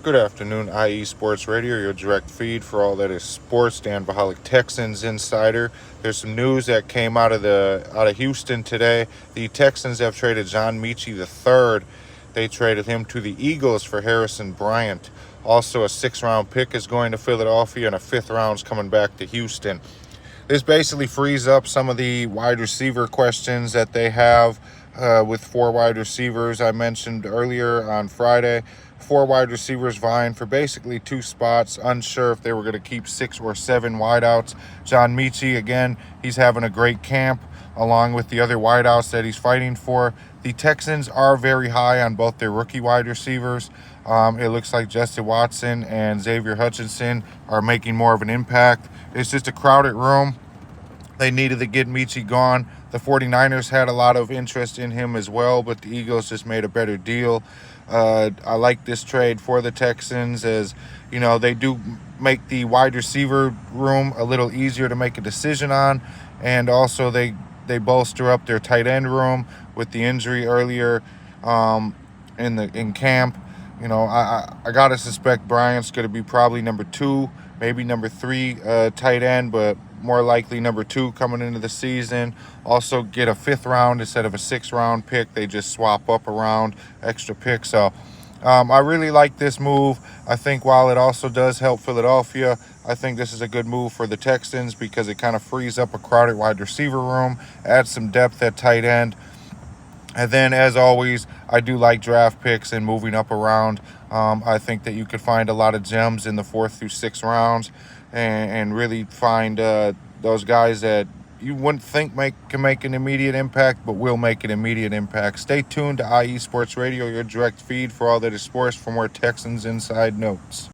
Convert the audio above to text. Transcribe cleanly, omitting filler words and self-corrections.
Good afternoon, IE Sports Radio, your direct feed for all that is sports. Danvaholic Texans insider. There's some news that came out of Houston today. The Texans have traded John Metchie III. They traded him to the Eagles for Harrison Bryant. Also, a 6th-round pick is going to Philadelphia, and a 5th round's coming back to Houston. This basically frees up some of the wide receiver questions that they have with 4 wide receivers. I mentioned earlier on Friday, 4 wide receivers vying for basically 2 spots, unsure if they were going to keep 6 or 7 wideouts. John Metchie, again, he's having a great camp along with the other wideouts that he's fighting for. The Texans are very high on both their rookie wide receivers. It looks like Justin Watson and Xavier Hutchinson are making more of an impact. It's just a crowded room. They needed to get Metchie gone. The 49ers had a lot of interest in him as well, but the Eagles just made a better deal. I like this trade for the Texans, as you know, they do make the wide receiver room a little easier to make a decision on, and also they bolster up their tight end room with the injury earlier in camp. You know, I gotta suspect Bryant's gonna be probably number 2, maybe number 3 tight end, but more likely number 2 coming into the season. Also get a 5th round instead of a 6th round pick. They just swap up around extra picks. So I really like this move. I think while it also does help Philadelphia, I think this is a good move for the Texans because it kind of frees up a crowded wide receiver room, adds some depth at tight end. And then, as always, I do like draft picks and moving up around. I think that you could find a lot of gems in the 4th through 6th rounds and really find those guys that you wouldn't think can make an immediate impact, but will make an immediate impact. Stay tuned to IE Sports Radio, your direct feed for all that is sports from where Texans Inside Notes.